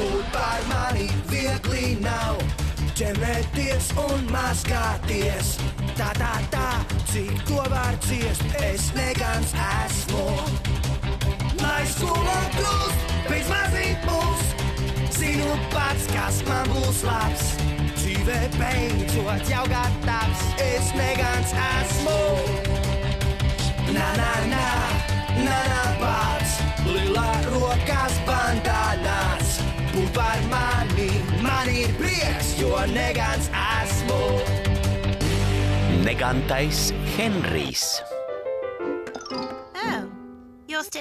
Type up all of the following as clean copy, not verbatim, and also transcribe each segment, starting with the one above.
būt par mani viegli nav. Ķemēties un mazgāties. Tā, cik to var ciest, es negans esmu. Lai skolu kļūst, pēc mazīt mūs. Zinu pats, kas man būs labs. Dzīvē beidzot jau gatavs, es negans esmu. Na, pats, lilā rokas bandānās. Būt par mani, man ir prieks, jo negans esmu. Negantais Henrijs.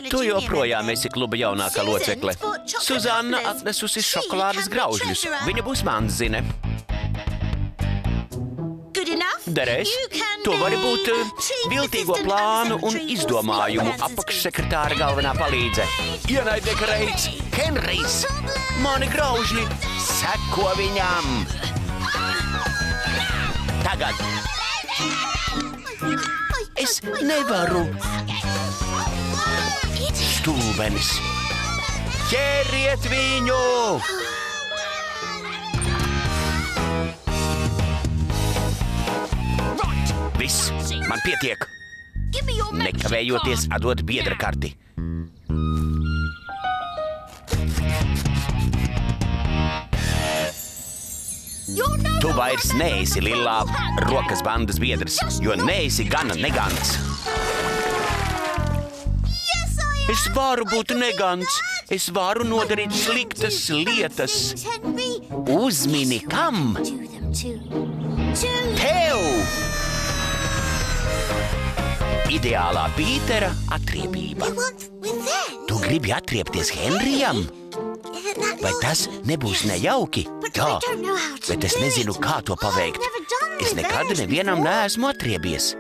Tu joprojām esi kluba jaunākā locekle. Suzanna atnesusi šokolādes graužļus. Viņa būs manzine. Derēs, to vari būt viltīgo plānu un izdomājumu apakšsekretāra galvenā palīdze. Ienaidnieka reids, Henrijs, mani graužļi, seko viņam. Tagad. Es nevaru. Stulbenis. Ķeriet viņu! Viss, man pietiek. Nekavējoties atdod biedra karti. Tu vairs neesi lilā rokas bandas biedrs, jo neesi gana negants. Es varu būt negants, es varu nodarīt sliktas lietas. Uzmini kam? Tev! Ideālā Pītera atriebība. Tu gribi atriebties Henrijam? Vai tas nebūs nejauki? Jā, bet es nezinu, kā to paveikt. Es nekad nevienam neesmu atriebies.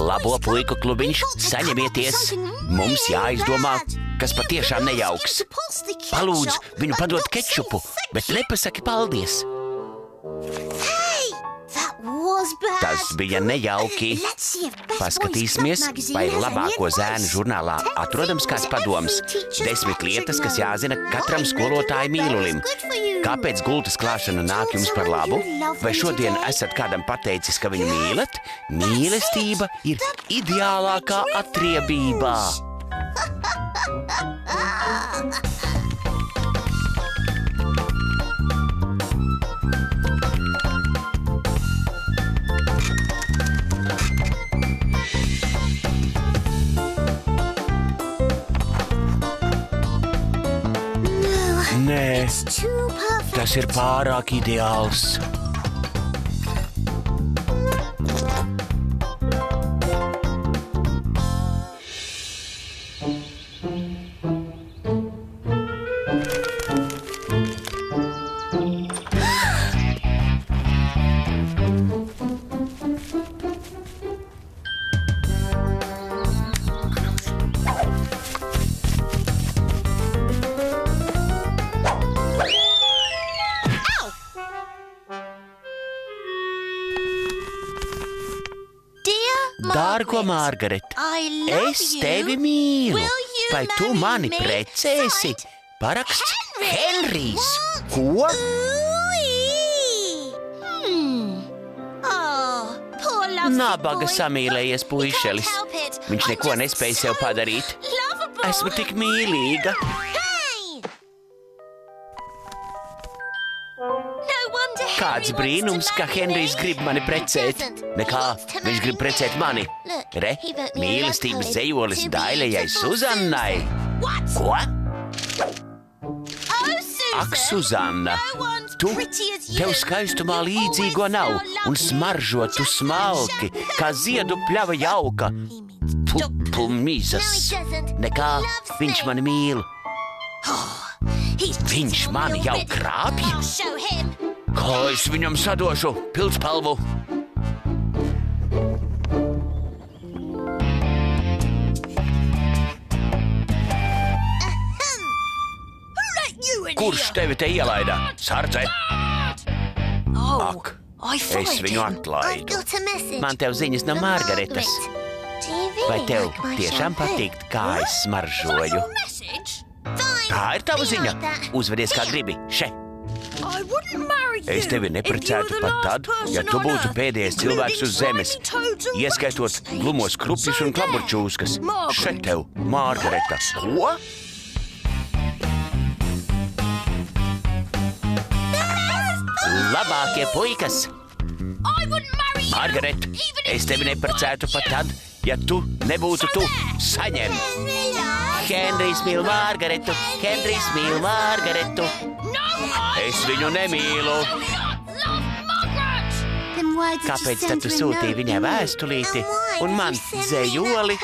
Labo puiku klubiņš, saņemieties. Mums jāizdomā, kas patiešām nejauks. Palūdz viņu padot kečupu, bet nepasaki paldies. Tas bija nejauki. Paskatīsimies, vai labāko zēnu žurnālā atrodams kāds padoms. 10 lietas, kas jāzina katram skolotāju mīlulim. Kāpēc gultas klāšana nāk jums par labu? Vai šodien esat kādam pateicis, ka viņu mīlat? Mīlestība ir ideālākā atriebība. Nē, tas ir pārāk ideāls. Dārgo Margaret, es tevi mīlu. Vai tu mani precēsi? Paraksts Henrijs. Ko? Nabaga samīlējies puišelis. Viņš neko nespēja sev padarīt. Esmu tik mīlīga. Kāds brīnums, ka Henrijs grib mani precēt. Nekā, viņš grib precēt mani. Re, mīlestības dzejolis Dailejai Suzannai. Ko? Ak, Suzanna, tev skaistumā līdzīgo nav un smaržo tu smalki, kā ziedu pļava jauka. Pupu mizas. Nekā, viņš mani mīl. Viņš mani jau krāpj? Kā es viņam sadošu pildspalvu? Kurš tevi te ielaida? Sardze? Ak, es viņu atlaidu. Man tev ziņas no Margaretas. Vai tev tiešām patīk, kā es smaržoju? Tā ir tava ziņa. Uzvedies kā gribi. Še! Es tevi neprecētu pat tad, ja tu būtu pēdējais cilvēks uz zemes, ieskaitot glumos krupjus un klaburčūskas. Še tev, Margareta. Ko? Labākie puikas! Margaret, es tevi neprecētu pat tad, ja tu nebūtu tu. Saņem! Henrijs mīl Margaretu! Henrijs mīl Margaretu! Es viņu nemīlu! Kāpēc tad tu sūtīji viņai vēstulīti un man dzējoli?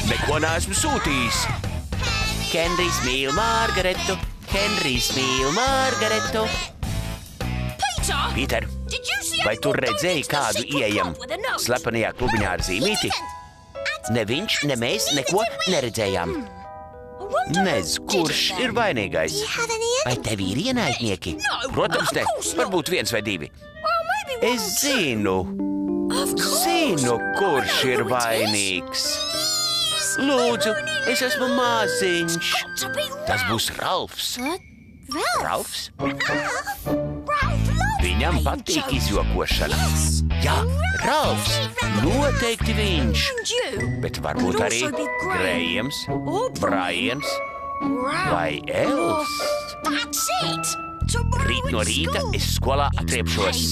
Neko neesmu sūtījis! Henrijs mīl Margaretu! Henrijs mīl Margaretu! Pīter, vai tu redzēji kādu ieejam slepenajā klubiņā ar zīmīti? Ne viņš, ne mēs neko neredzējām. Nez, kurš ir vainīgais? Vai tev ir ienaidnieki? Protams, ne. Varbūt viens vai divi. Es zinu, kurš ir vainīgs. Lūdzu, es esmu maziņš. Tas būs Ralfs. Ralfs? Viņam patīk izjokošana. Jā, Ralfs, noteikti viņš. Bet varbūt arī Grējams, Brajans vai Els. Rīt no rīta es skolā atriepšos.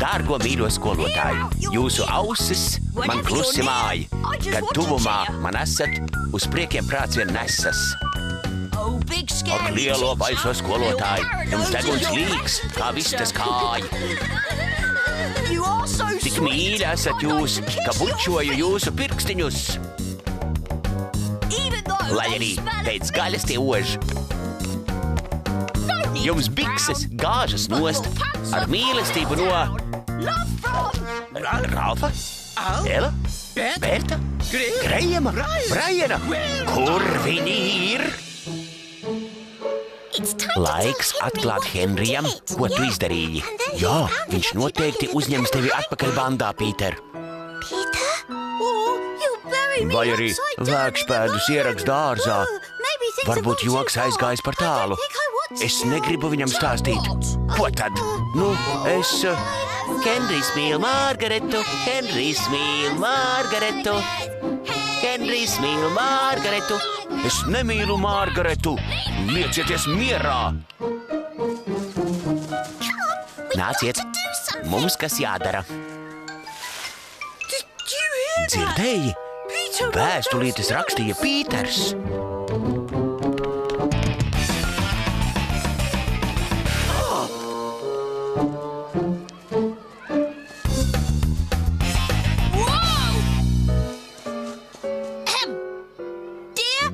Dārgo mīļo skolotāju, jūsu ausis man klusi māja, kad tuvumā man esat, uz priekiem prāts vien nesas. Ak, lielo baiso skolotāju, jums deguns līgs, kā vistas kāja. Tik mīļi esat jūs, ka bučoju jūsu pirkstiņus. Lai arī pēc gaļas tie ož. Jums bikses gāžas nost ar mīlestību no... Ralfa? Ela? Berta? Grējama? Brajana? Kur viņi ir? Laiks atklāt Henrijam, ko tu izdarīji. Jā, viņš noteikti uzņems tevi atpakaļ bandā, Pīter. Vai arī vēkšpēdus ierakst dārzā. Varbūt joks aizgājis par tālu. Es negribu viņam stāstīt. Ko tad? Nu, es... Henrijs mīl Margaretu, Henrijs mīl Margaretu, Henrijs mīl Margaretu. Es nemīlu Margaretu. Liecieties mierā. Nāciet, mums kas jādara. Dzirdēji? Vēstulītes rakstīja Pīters.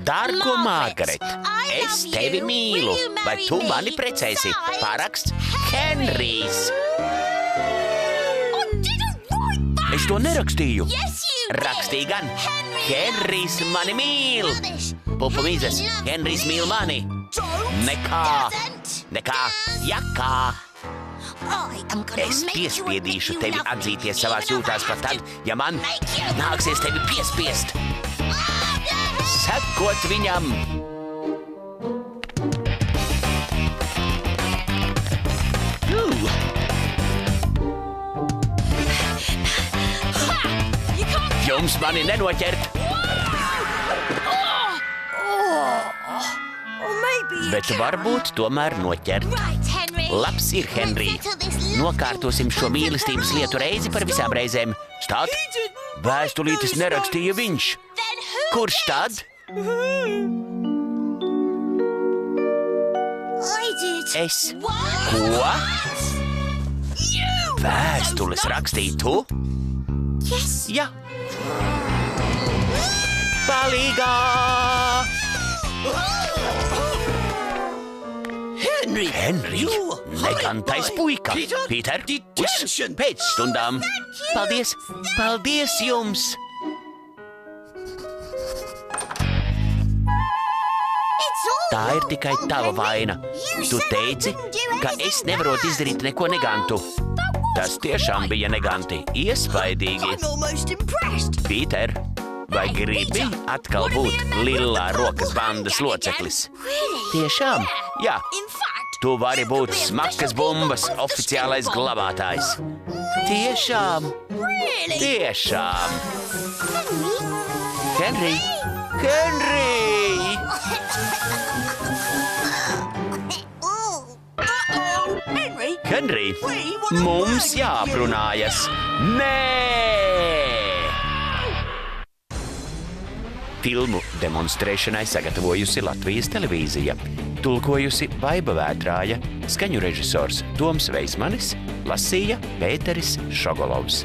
Dārgo Margaret, es tevi mīlu. Vai tu mani precēsi? Paraksts Henrijs. Es to nerakstīju. Rakstīju gan. Henrijs mani mīl. Pupumīzes, Henrijs mīl mani. Nekā, jakā. Es piespiedīšu tevi atzīties savās jūtās pat tad, ja man nāksies tevi piespiest. Sekot viņam! Jums mani nenoķert! Bet varbūt tomēr noķert. Labs ir, Henrij. Nokārtosim šo mīlestības lietu reizi par visām reizēm. Stāt! Vēstulītes nerakstīja viņš. Kurš tad? Es. Ko? Vēstules rakstīji tu? Jā. Palīgā! Henrij, negantais puika. Pīter, uz pēcstundām. Paldies jums! Tā ir tikai tava vaina. Tu teici, ka es nevarotu izdarīt neko negantu. Tas tiešām bija neganti, iespaidīgi. Pīter, vai gribi atkal būt Lillā rokas bandas loceklis? Tiešām? Jā. Tu vari būt Smakas bumbas oficiālais glabātājs. Tiešām? Tiešām. Henry! Henry! Henry, mums jāaprunājas. Nē! Filmu demonstrēšanai sagatavojusi Latvijas televīzija. Tulkojusi Baiba Vētrāja, skaņu režisors Toms Veismanis, lasīja Pēteris Šogolovs.